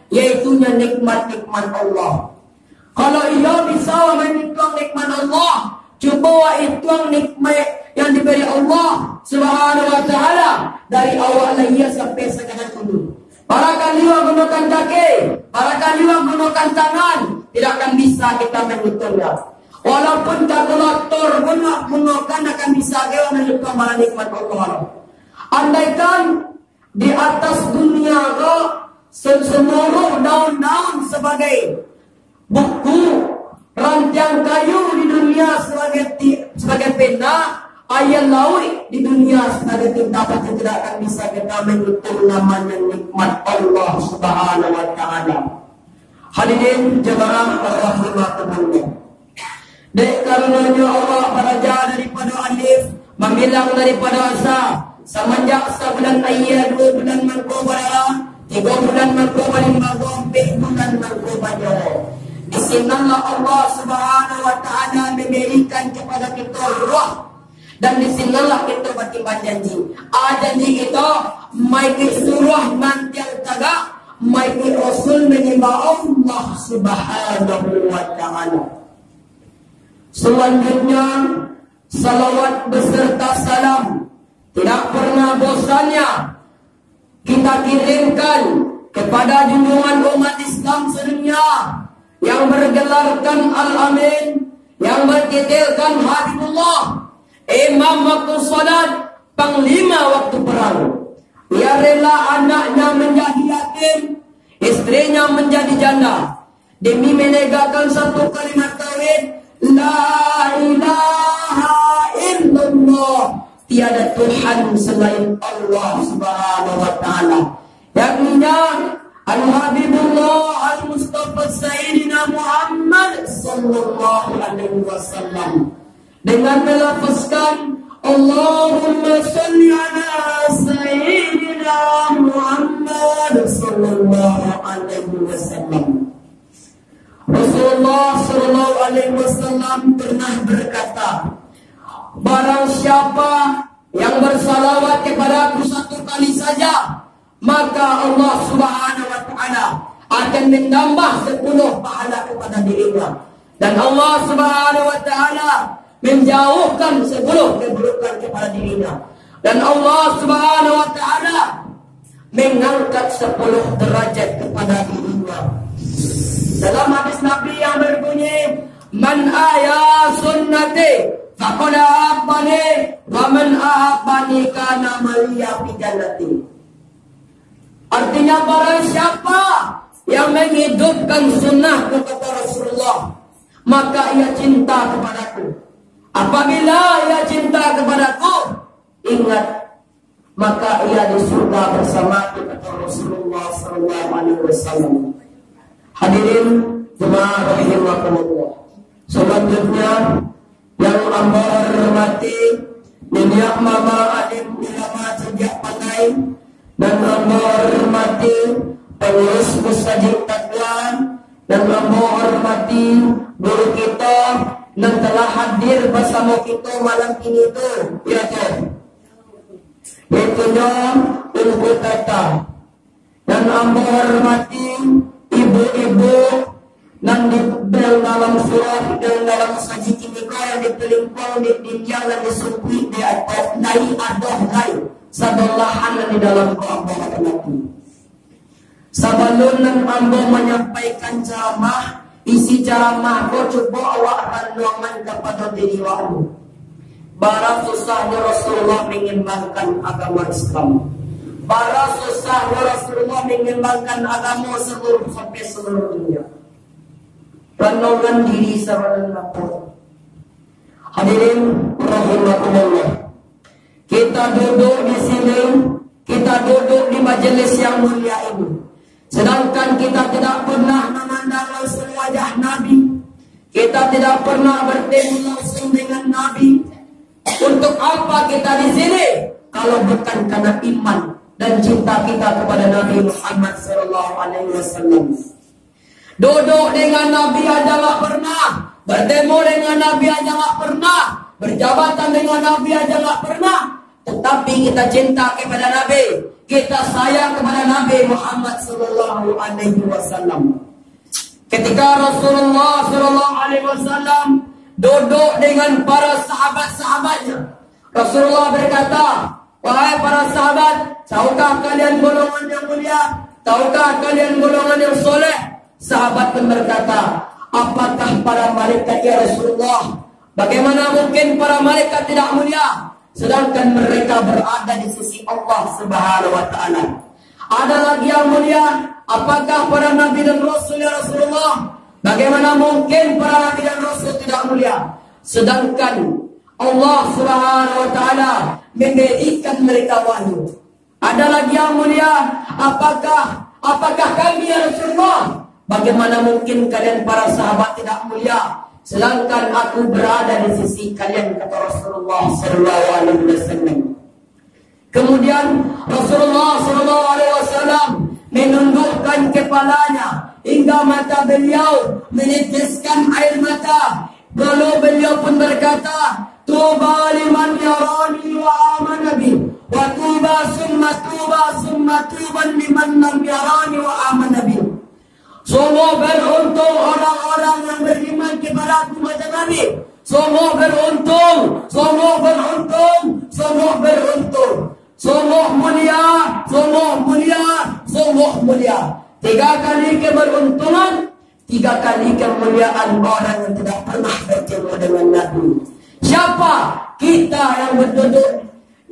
yaitunya nikmat-nikmat Allah. Kalau ia bisa menghitung nikmat Allah, coba hitung nikmat yang diberi Allah Subhanahu wa taala dari awal ia sampai sekarang dulu. Barangkali gunakan kaki, barangkali gunakan tangan, tidak akan bisa kita menghitungnya. Walaupun kalkulator gunakan akan bisa kita menghitung para nikmat Allah. Andaikan di atas dunia seluruh daun-daun sebagai buku, rantiang kayu di dunia sebagai pena, air laut di dunia sebagai tinta, pasti tidak akan bisa kita menghitung namanya nikmat Allah Subhanahu wa taala. Hadirin jemaah rahimakumullah. Dek karunia Allah beraja daripada alif, memilang daripada asa. Semenjak sebulan ayat 2 bulan Mangkubara, 3 bulan Mangkubara, 5 bulan Mangkubara. Di sinilah Allah Subhanahu wa taala memberikan kepada kita roh, dan di sinilah kita bertimbang janji. Janji kita mai surah mantiang tagak, mai Rasul menyembah Allah Subhanahu wa taala. Selanjutnya salawat beserta salam tidak pernah bosannya kita kirimkan kepada junjungan umat Islam sedunia yang bergelarkan Al-Amin, yang bertitilkan Habibullah, imam waktu salat, panglima waktu perang. Ia rela anaknya menjadi yatim, istrinya menjadi janda, demi menegakkan satu kalimat tauhid, la ilaha illallah, tiada Tuhan selain Allah Subhanahu wa taala. Yakninya Al-Habibullah Al-Mustafa Sayyidina Muhammad sallallahu alaihi wasallam dengan melafazkan Allahumma salli ala Sayyidina Muhammad sallallahu alaihi wasallam. Rasulullah sallallahu alaihi wasallam pernah berkata, barang siapa yang bersalawat kepada aku satu kali saja, maka Allah Subhanahu wa taala akan menambah 10 pahala kepada dirinya, dan Allah Subhanahu wa taala menjauhkan 10 keburukan kepada dirinya, dan Allah Subhanahu wa taala mengangkat 10 derajat kepada dirinya. Dalam hadis Nabi yang berbunyi, man aya sunnati faqad ahabbani wa man ahabbani kana maliya fi jannati. Artinya barang siapa yang menghidupkan sunnah kata Rasulullah, maka ia cinta kepadaku. Apabila ia cinta kepadaku, ingat, maka ia di surga bersama kata Rasulullah sallallahu alaihi wasallam. Hadirin jemaah rahimakumullah. Selanjutnya yang amba hormati Nyonya Mama Alim Ulama Sejak Pandai, dan amba hormati pengurus Mustajib Tadlan, dan amba hormati guru kita yang telah hadir bersama kita malam ini itu, yaitu Ibu Tata, dan amba hormati ibu-ibu dan di dalam surah dan dalam saji kimika yang dipelimpang di dinjang dan disukui di atas nai adoh nai sabalahan di dalam kelompok laki-laki. Sebelum ambo menyampaikan ceramah, isi ceramah ko coba awak renungan kepada diri awakmu. Bara susahnya Rasulullah mengembangkan agama Islam. Bara susahnya Rasulullah mengembangkan agama sampai seluruh dunia. Renungan diri sarana lapor. Hadirin rahimakumullah. Kita duduk di sini, kita duduk di majelis yang mulia ini. Sedangkan kita tidak pernah memandang langsung wajah Nabi. Kita tidak pernah bertemu langsung dengan Nabi. Untuk apa kita di sini? Kalau bukan karena iman dan cinta kita kepada Nabi Muhammad sallallahu alaihi wasallam. Duduk dengan Nabi aja nggak pernah, bertemu dengan Nabi aja nggak pernah, berjabatan dengan Nabi aja nggak pernah. Tetapi kita cinta kepada Nabi, kita sayang kepada Nabi Muhammad sallallahu alaihi wasallam. Ketika Rasulullah sallallahu alaihi wasallam duduk dengan para sahabat-sahabatnya, Rasulullah berkata, "Wahai para sahabat, tahukah kalian golongan yang mulia? Tahukah kalian golongan yang soleh?" Sahabat pun berkata, "Apakah para malaikat ya Rasulullah? Bagaimana mungkin para malaikat tidak mulia, sedangkan mereka berada di sisi Allah Subhanahu wa taala? Ada lagi yang mulia, apakah para nabi dan rasul ya Rasulullah? Bagaimana mungkin para nabi dan rasul tidak mulia, sedangkan Allah Subhanahu wa taala memberikan mereka wahyu? Ada lagi yang mulia, apakah kami ya Rasulullah? Bagaimana mungkin kalian para sahabat tidak mulia, sedangkan aku berada di sisi kalian," kata Rasulullah sallallahu alaihi wasallam. Kemudian Rasulullah sallallahu alaihi wasallam menundukkan kepalanya hingga mata beliau meneteskan air mata. Lalu beliau pun berkata, "Tuba liman yarani wa amana bi, wa tuba summa tuba liman lam yarani wa amana bi." Sungguh beruntung orang-orang yang beriman kepada aku macam Nabi. Sungguh beruntung, sungguh beruntung, sungguh beruntung. Sungguh mulia, sungguh mulia, sungguh mulia. 3 kali keberuntungan, 3 kali kemuliaan orang yang tidak pernah bertemu dengan Nabi. Siapa? Kita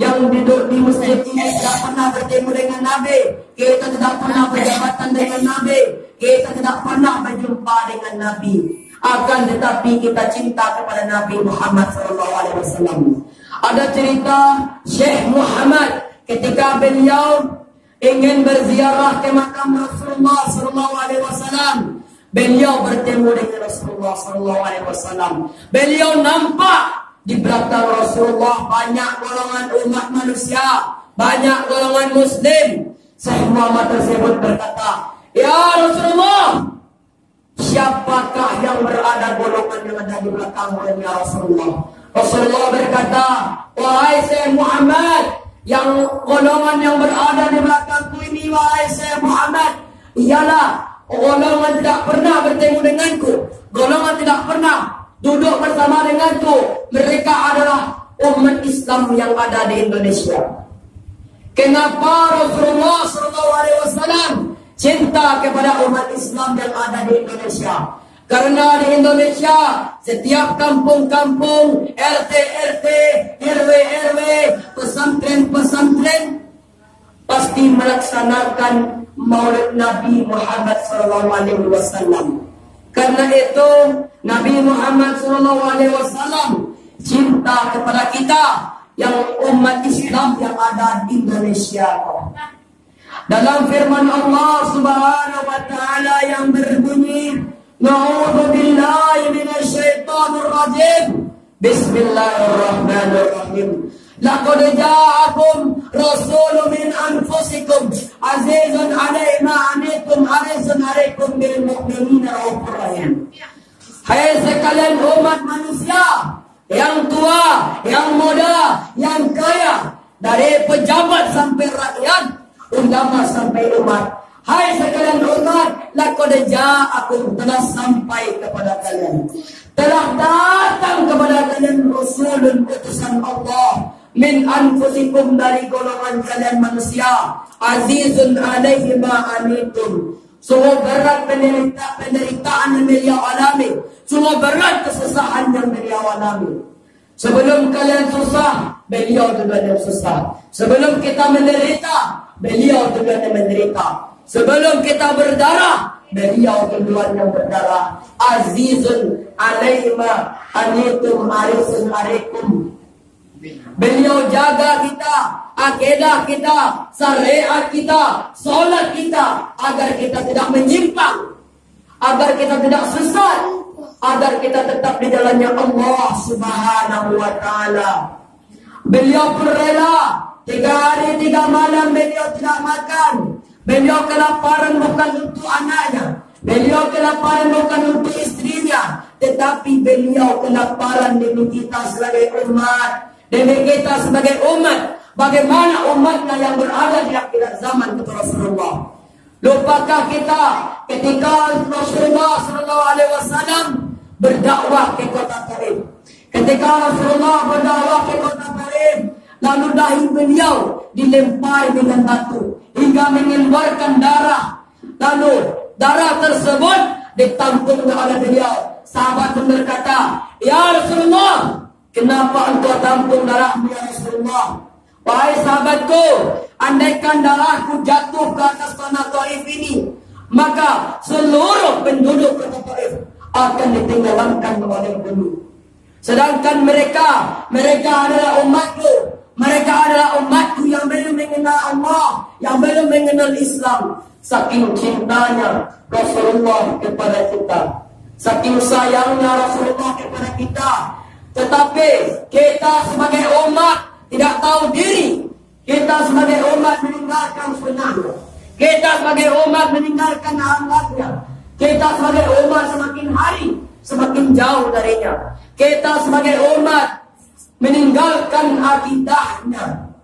yang duduk di masjid ini tidak pernah bertemu dengan Nabi. Kita tidak pernah berjabatan dengan Nabi. Kita tidak pernah berjumpa dengan Nabi. Akan tetapi kita cinta kepada Nabi Muhammad SAW. Ada cerita Syekh Muhammad ketika beliau ingin berziarah ke makam Rasulullah SAW. Beliau bertemu dengan Rasulullah SAW. Beliau nampak di belakang Rasulullah banyak golongan umat manusia, banyak golongan Muslim. Syekh Muhammad tersebut berkata, "Ya Rasulullah, siapakah yang berada golongan yang ada di belakangmu ya Rasulullah?" Rasulullah berkata, "Wahai Syekh Muhammad, yang golongan yang berada di belakangku ini, wahai Syekh Muhammad, ialah golongan tidak pernah bertemu denganku, golongan tidak pernah duduk bersama denganku. Mereka adalah umat Islam yang ada di Indonesia." Kenapa Rasulullah SAW cinta kepada umat Islam yang ada di Indonesia? Karena di Indonesia setiap kampung-kampung, RT-RT, RW-RW, pesantren-pesantren pasti melaksanakan Maulid Nabi Muhammad SAW. Karena itu Nabi Muhammad SAW cinta kepada kita yang umat Islam yang ada di Indonesia. Dalam firman Allah Subhanahu wa taala yang berbunyi, "Na'udzu billahi minasyaitonir rajim. Bismillahirrahmanirrahim. Laqad ja'akum rasulun min anfusikum azizun 'alaihi ma 'anittum harisun 'alaikum bil mu'minina raufur rahim." Hai sekalian umat manusia, yang tua, yang muda, yang kaya, dari pejabat sampai rakyat, ulama sampai umat. Hai sekalian umat, laqad ja'akum, telah sampai kepada kalian, telah datang kepada kalian rasulun, utusan Allah, min anfusikum, dari golongan kalian manusia, azizun 'alaihi ma 'anittum, sungguh berat penderitaan yang beliau alami, sungguh berat kesusahan yang beliau alami. Sebelum kalian susah, beliau juga yang susah. Sebelum kita menderita, beliau juga yang menderita. Sebelum kita berdarah, beliau duluan yang berdarah. Azizun 'alaihi ma 'anittum harisun 'alaikum. Beliau jaga kita, akidah kita, syariat kita, solat kita, agar kita tidak menyimpang, agar kita tidak sesat, agar kita tetap di jalannya Allah Subhanahu wa taala. Beliau pun rela 3 hari 3 malam beliau tidak makan. Beliau kelaparan bukan untuk anaknya, beliau kelaparan bukan untuk istrinya, tetapi beliau kelaparan demi kita sebagai umat, demi kita sebagai umat, bagaimana umatnya yang berada di akhir zaman kata Rasulullah. Lupakah kita ketika Rasulullah SAW berdakwah ke kota Taif? Ketika Rasulullah berdakwah ke kota Taif, lalu dahi beliau dilempari dengan batu hingga mengeluarkan darah. Lalu darah tersebut ditampung oleh beliau. Sahabat pun berkata, "Ya Rasulullah, kenapa engkau tampung darahmu ya Rasulullah?" "Wahai sahabatku, andaikan darahku jatuh ke atas tanah Taif ini, maka seluruh penduduk kota Taif akan ditenggelamkan oleh bumi. Sedangkan mereka adalah umatku. Mereka adalah umatku yang belum mengenal Allah, yang belum mengenal Islam." Saking cintanya Rasulullah kepada kita, saking sayangnya Rasulullah kepada kita. Tetapi kita sebagai umat tidak tahu diri. Kita sebagai umat meninggalkan sunnahnya. Kita sebagai umat meninggalkan akhlaknya. Kita sebagai umat semakin hari semakin jauh darinya. Kita sebagai umat meninggalkan akidahnya.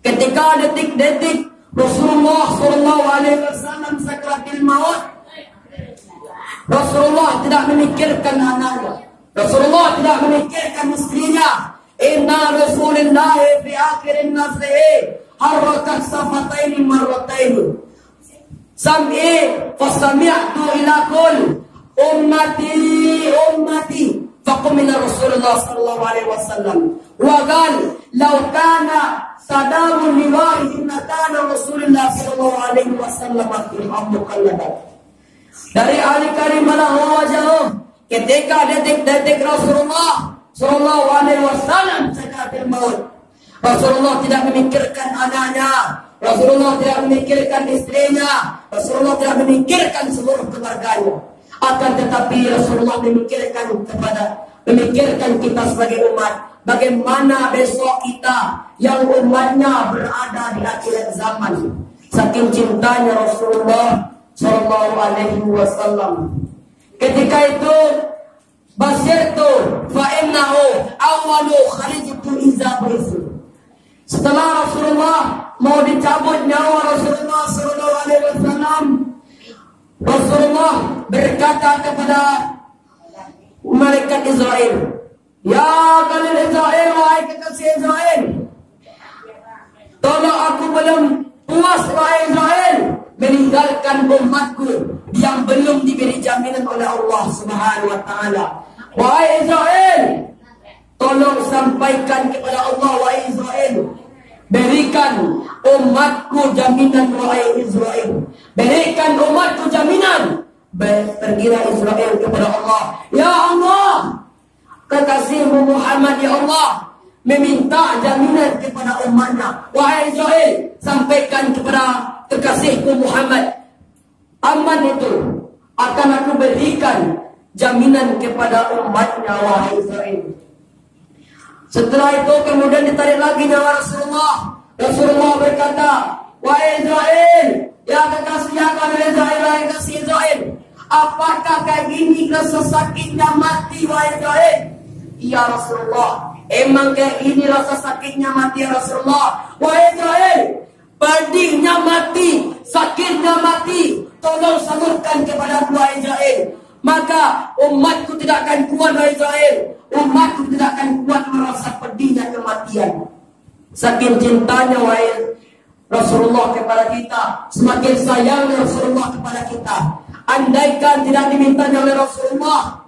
Ketika detik-detik Rasulullah SAW sakaratul maut, Rasulullah tidak memikirkan anaknya. Rasulullah tidak memikirkan istrinya. Inna Rasulullah fi akhirin nafsihi harakat safataini marrataini. Sam'i fasami'tu ila qul ummati faqumina Rasulullah sallallahu alaihi wasallam wa qala law kana sadamun liwahidin kana Rasulullah sallallahu alaihi wasallam fil muqalladat. Dari ahli karimalah wajah ketika detik-detik Rasulullah sallallahu alaihi wasallam sakaratul maut, Rasulullah tidak memikirkan anaknya, Rasulullah tidak memikirkan istrinya, Rasulullah tidak memikirkan seluruh keluarganya. Akan tetapi Rasulullah memikirkan kita sebagai umat. Bagaimana besok kita yang umatnya berada di akhir zaman. Saking cintanya Rasulullah sallallahu alaihi wasallam. Ketika itu basirtu fa innahu awwalu kharijtu iza bisu. Setelah Rasulullah mau dicabut nyawa Rasulullah sallallahu alaihi wasallam, Rasulullah berkata kepada malaikat Israel, "Ya kalian Israel, wahai kekasih Israel, tolong aku belum puas wahai Israel meninggalkan umatku yang belum diberi jaminan oleh Allah Subhanahu wa taala. Wahai Israel, tolong sampaikan kepada Allah, wahai Israel, berikan umatku jaminan, wahai Israel, berikan umatku jaminan." Pergilah Israel kepada Allah, "Ya Allah, kekasihmu Muhammad ya Allah meminta jaminan kepada umatnya. Wahai Israel, sampaikan kepada kekasihku Muhammad, aman itu akan aku berikan jaminan kepada umatnya, wahai Israel." Setelah itu kemudian ditarik lagi nyawa Rasulullah. Rasulullah berkata, "Wahai Israel, ya kekasih Israel, wahai kekasih Israel, apakah kayak gini rasa sakitnya mati, wahai Israel?" "Ya Rasulullah, emang kayak gini rasa sakitnya mati ya Rasulullah." "Wahai Israel, pedihnya mati, sakitnya mati, tolong salurkan kepada wahai Israel, maka umatku tidak akan kuat, wahai Israel, umatku tidak akan kuat merasa pedihnya kematian." Saking cintanya wahai Rasulullah kepada kita, semakin sayangnya Rasulullah kepada kita. Andaikan tidak dimintanya oleh Rasulullah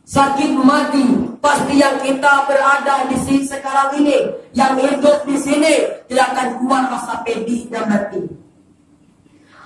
sakit mati, pasti yang kita berada di sini sekarang ini, yang hidup di sini, tidak akan kuat rasa pedihnya mati.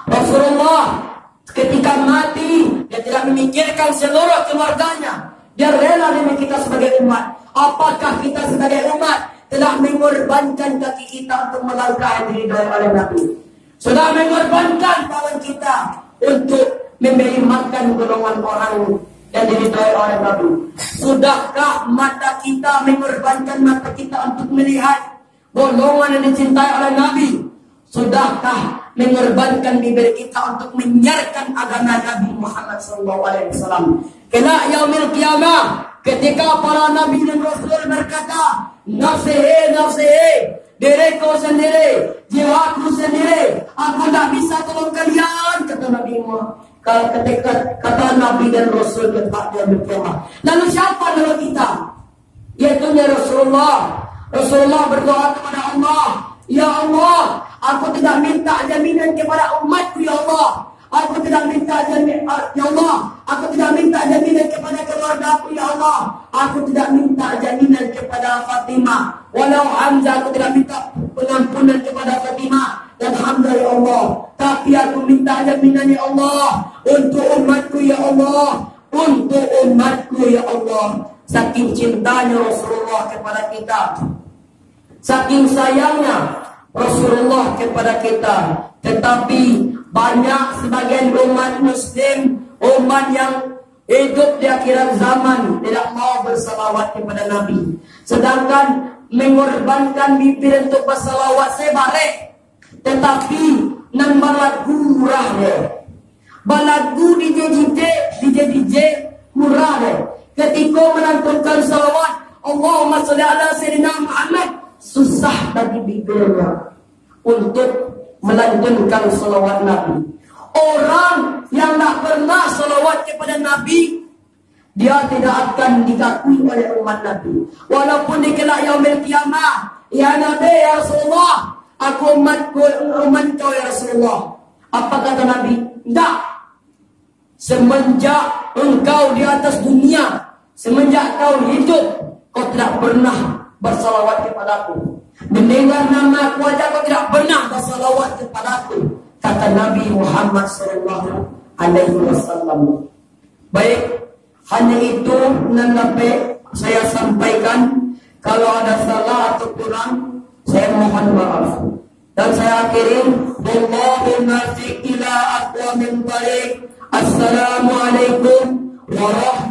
Rasulullah ketika mati, dia tidak memikirkan seluruh keluarganya. Dia rela demi kita sebagai umat. Apakah kita sebagai umat telah mengorbankan kaki kita untuk melangkah yang diridhoi oleh Nabi? Sudah mengorbankan tangan kita untuk memberi makan golongan orang yang diridhoi oleh Nabi? Sudahkah mata kita mengorbankan mata kita untuk melihat golongan yang dicintai oleh Nabi? Sudahkah mengorbankan bibir kita untuk menyiarkan agama Nabi Muhammad SAW? Kelak yaumil qiyamah, ketika para nabi dan rasul berkata, "Nafsihi, nafsihi," diriku sendiri, jiwaku sendiri, aku tak bisa tolong kalian, kata Nabi Muhammad. Ketika kata Nabi dan Rasul kepada berkiamat. Lalu siapa nama kita? Yaitu Rasulullah. Rasulullah berdoa kepada Allah, ya Allah, aku tidak minta jaminan kepada umatku, ya Allah. Aku tidak minta jaminan, ya Allah. Aku tidak minta jaminan kepada keluargaku, ya Allah. Aku tidak minta jaminan kepada Fatimah. Walau Hamzah, aku tidak minta pengampunan kepada Fatimah dan Hamzah, ya Allah. Tapi aku minta jaminan, ya Allah, untuk umatku, ya Allah. Untuk umatku, ya Allah. Saking cintanya Rasulullah kepada kita, saking sayangnya Rasulullah kepada kita. Tetapi banyak sebagian umat muslim, umat yang hidup di akhirat zaman, tidak mau bersalawat kepada Nabi. Sedangkan mengorbankan bibir untuk bersalawat sebalik. Tetapi nang balagu murah deh. Balagu DJ murah deh. Ketika menantunkan salawat Allahumma sholli ala sayyidina Muhammad, susah bagi bibirnya untuk melantunkan salawat Nabi. Orang yang tak pernah salawat kepada Nabi, dia tidak akan dikakui oleh umat Nabi. Walaupun di kelak yaumil qiyamah, ya Nabi, ya Rasulullah, aku umat kau ya Rasulullah. Apa kata Nabi? Tidak. Semenjak engkau di atas dunia, semenjak kau hidup, kau tidak pernah bersalawat kepadaku. Mendengar nama aku aja kau tidak pernah bersalawat kepadaku, kata Nabi Muhammad SAW. Baik, hanya itu yang dapat saya sampaikan. Kalau ada salah atau kurang, saya mohon maaf. Dan saya akhiri, Allahumma fiqila aqwa min tariq. Assalamualaikum warahmatullahi